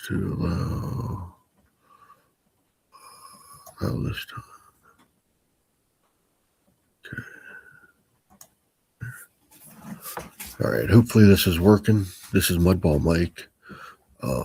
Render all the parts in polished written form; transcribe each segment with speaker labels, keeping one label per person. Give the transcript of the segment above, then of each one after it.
Speaker 1: to allow this time. Okay. All right. Hopefully this is working. This is Mudball Mike. I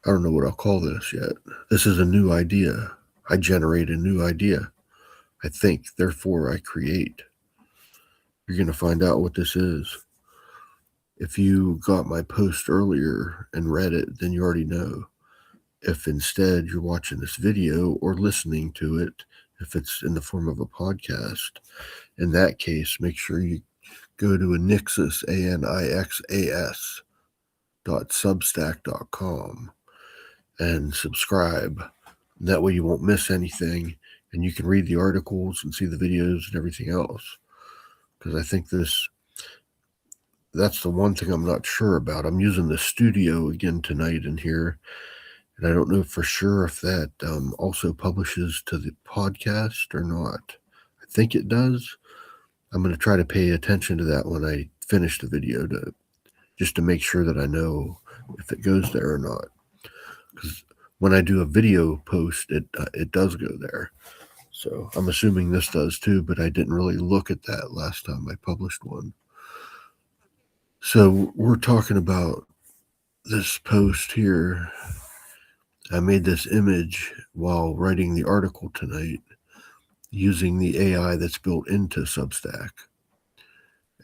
Speaker 1: don't know what I'll call this yet. This is a new idea. I generate a new idea. I think, therefore I create. You're going to find out what this is. If you got my post earlier and read it, then you already know. If instead you're watching this video or listening to it, if it's in the form of a podcast, in that case, make sure you go to Anixas, ANIXAS.substack.com and subscribe. And that way you won't miss anything, and you can read the articles and see the videos and everything else. Because I think that's the one thing I'm not sure about. I'm using the studio again tonight in here, and I don't know for sure if that also publishes to the podcast or not. I think it does. I'm going to try to pay attention to that when I finish the video, just to make sure that I know if it goes there or not. Because when I do a video post, it does go there. So I'm assuming this does too, but I didn't really look at that last time I published one. So we're talking about this post here. I made this image while writing the article tonight using the AI that's built into Substack.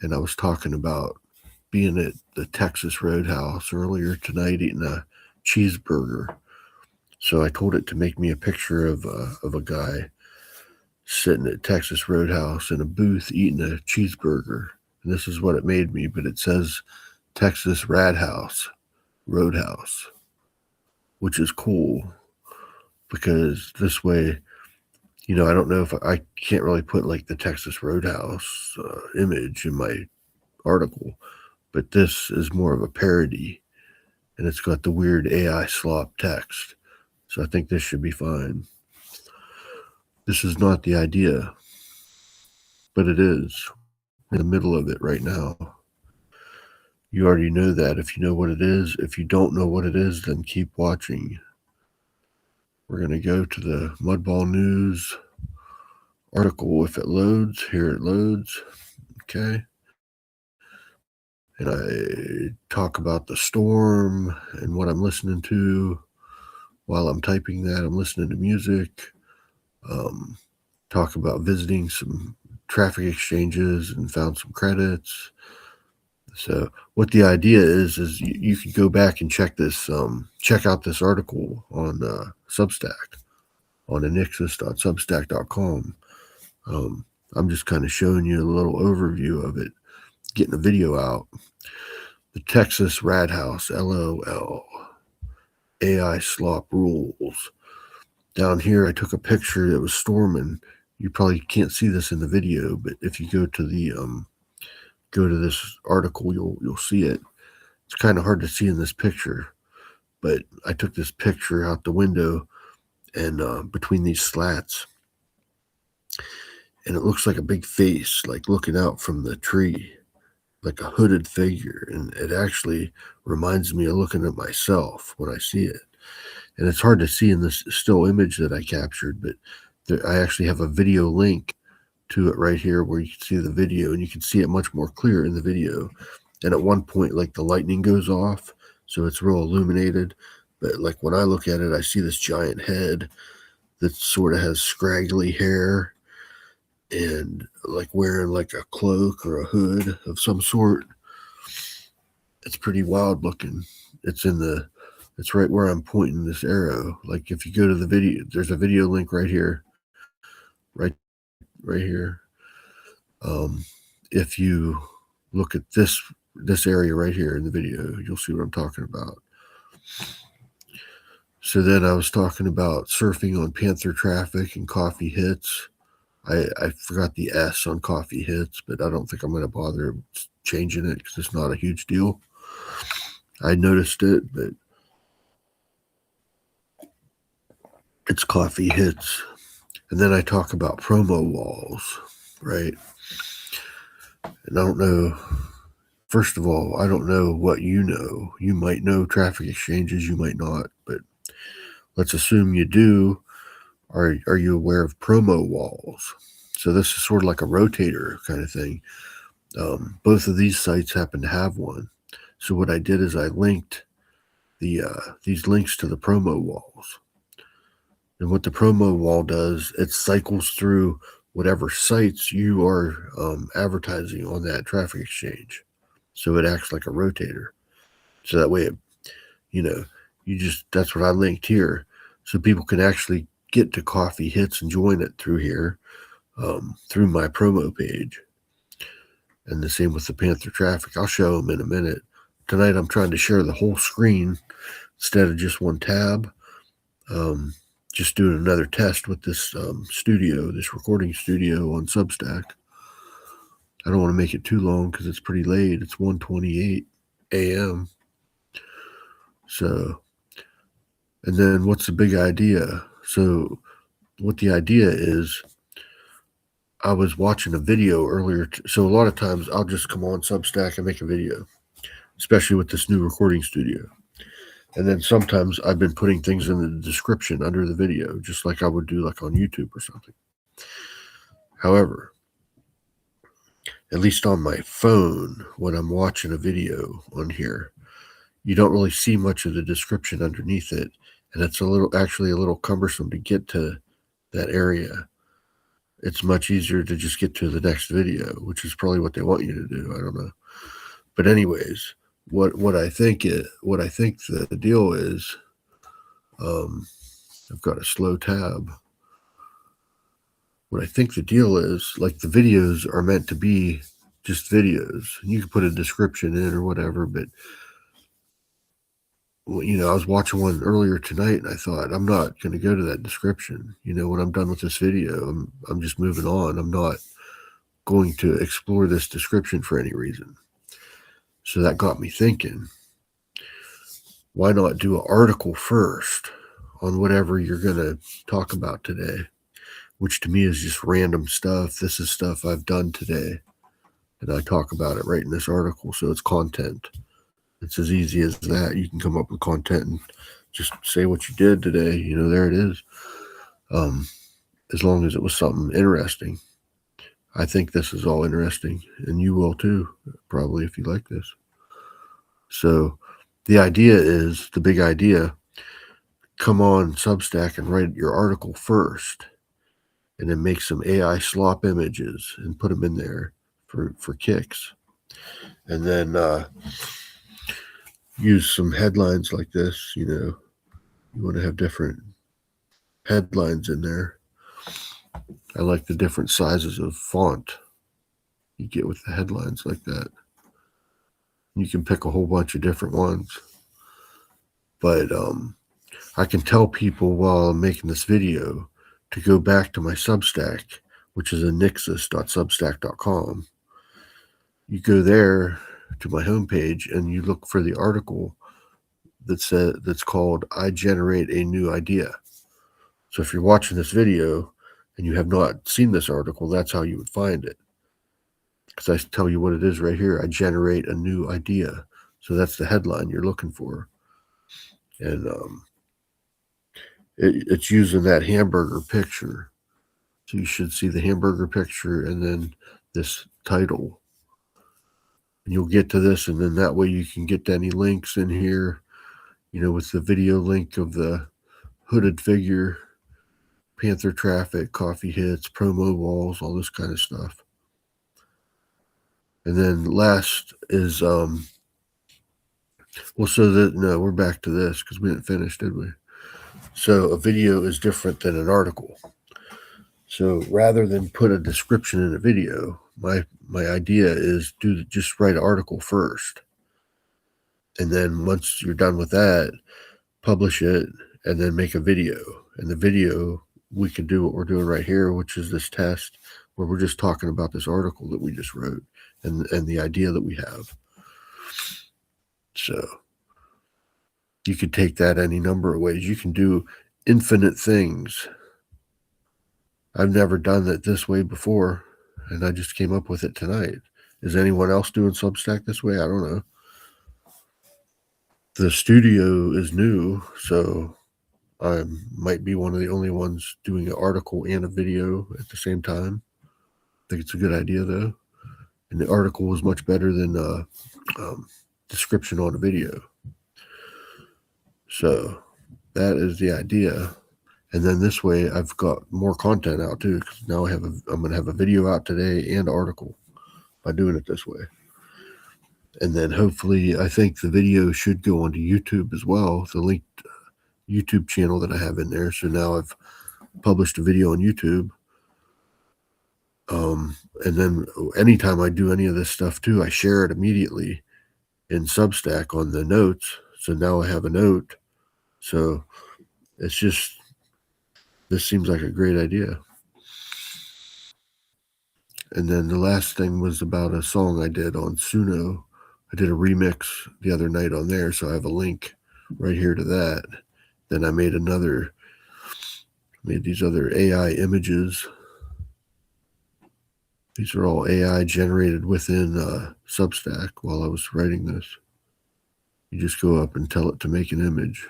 Speaker 1: And I was talking about being at the Texas Roadhouse earlier tonight eating a cheeseburger. So I told it to make me a picture of a guy sitting at Texas Roadhouse in a booth eating a cheeseburger. And this is what it made me, but it says Texas Roadhouse, which is cool because this way, I don't know if I can't really put like the Texas Roadhouse image in my article, but this is more of a parody, and it's got the weird AI slop text. So I think this should be fine. This is not the idea, but it is in the middle of it right now. You already know that if you know what it is. If you don't know what it is, then keep watching. We're going to go to the Mudball News article if it loads. Here it loads. Okay. And I talk about the storm and what I'm listening to. While I'm typing that, I'm listening to music. Talk about visiting some traffic exchanges and found some credits. So what the idea is you can go back and check out this article on Substack, on anixas.substack.com. I'm just kind of showing you a little overview of it, getting a video out. The Texas Roadhouse, LOL, AI slop rules. Down here, I took a picture that was storming. You probably can't see this in the video, but if you go to this article, you'll see it. It's kind of hard to see in this picture, but I took this picture out the window and between these slats, and it looks like a big face, like looking out from the tree, like a hooded figure, and it actually reminds me of looking at myself when I see it. And it's hard to see in this still image that I captured, but I actually have a video link to it right here where you can see the video, and you can see it much more clear in the video. And at one point, like the lightning goes off, so it's real illuminated. But like when I look at it, I see this giant head that sort of has scraggly hair and like wearing like a cloak or a hood of some sort. It's pretty wild looking. It's right where I'm pointing this arrow. Like if you go to the video, there's a video link right here, right here. If you look at this area right here in the video, you'll see what I'm talking about. So then I was talking about surfing on Panther Traffic and Coffee Hits. I forgot the S on Coffee Hits, but I don't think I'm going to bother changing it because it's not a huge deal. I noticed it, but it's Coffee Hits. And then I talk about promo walls, right? And I don't know First of all, I don't know what you know. You might know traffic exchanges, you might not, but let's assume you do. Are you aware of promo walls? So this is sort of like a rotator kind of thing. Both of these sites happen to have one. So what I did is I linked these links to the promo walls. And what the promo wall does, it cycles through whatever sites you are advertising on that traffic exchange. So it acts like a rotator. So that way, that's what I linked here. So people can actually get to Coffee Hits and join it through here, through my promo page. And the same with the Panther traffic. I'll show them in a minute. Tonight I'm trying to share the whole screen instead of just one tab. Just doing another test with this this recording studio on Substack. I don't want to make it too long because it's pretty late. It's 1:28 a.m. So, and then what's the big idea? So what the idea is, I was watching a video earlier. So a lot of times I'll just come on Substack and make a video, especially with this new recording studio. And then sometimes I've been putting things in the description under the video, just like I would do like on YouTube or something. However, at least on my phone, when I'm watching a video on here, you don't really see much of the description underneath it. And it's actually a little cumbersome to get to that area. It's much easier to just get to the next video, which is probably what they want you to do. I don't know. But anyways, what I think the deal is, I've got a slow tab. What I think the deal is, like, the videos are meant to be just videos. You can put a description in or whatever, but I was watching one earlier tonight and I thought, I'm not going to go to that description. When I'm done with this video, I'm just moving on. I'm not going to explore this description for any reason. So that got me thinking, why not do an article first on whatever you're going to talk about today, which to me is just random stuff. This is stuff I've done today, and I talk about it right in this article, so it's content. It's as easy as that. You can come up with content and just say what you did today. There it is. As long as it was something interesting. I think this is all interesting, and you will too, probably, if you like this. So the big idea, come on Substack and write your article first, and then make some AI slop images and put them in there for kicks. And then use some headlines like this. You want to have different headlines in there. I like the different sizes of font you get with the headlines like that. You can pick a whole bunch of different ones. But I can tell people while I'm making this video to go back to my Substack, which is anixis.substack.com. You go there to my homepage and you look for the article that's called I Generate a New Idea. So if you're watching this video and you have not seen this article, that's how you would find it. Because I tell you what it is right here. I generate a new idea. So that's the headline you're looking for. And it's using that hamburger picture. So you should see the hamburger picture and then this title. And you'll get to this, and then that way you can get to any links in here, with the video link of the hooded figure, Panther traffic, Coffee Hits, promo walls, all this kind of stuff. And then last is, we're back to this because we didn't finish, did we? So a video is different than an article. So rather than put a description in a video, my idea is just write an article first. And then once you're done with that, publish it and then make a video. And the video, we can do what we're doing right here, which is this test where we're just talking about this article that we just wrote and the idea that we have. So you could take that any number of ways. You can do infinite things. I've never done it this way before, and I just came up with it tonight. Is anyone else doing Substack this way? I don't know. The studio is new, so I might be one of the only ones doing an article and a video at the same time. I think it's a good idea, though. And the article was much better than description on a video. So that is the idea. And then this way I've got more content out too, because now I'm going to have a video out today and article by doing it this way. And then hopefully I think the video should go onto YouTube as well, the linked YouTube channel that I have in there. So now I've published a video on YouTube. And then anytime I do any of this stuff too, I share it immediately in Substack on the notes. So now I have a note. So it's just, this seems like a great idea. And then the last thing was about a song I did on Suno. I did a remix the other night on there, so I have a link right here to that. Then I made these other AI images. These are all AI generated within Substack while I was writing this. You just go up and tell it to make an image.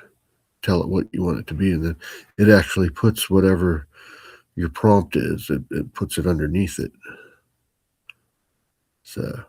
Speaker 1: Tell it what you want it to be, and then it actually puts whatever your prompt is, it puts it underneath it. So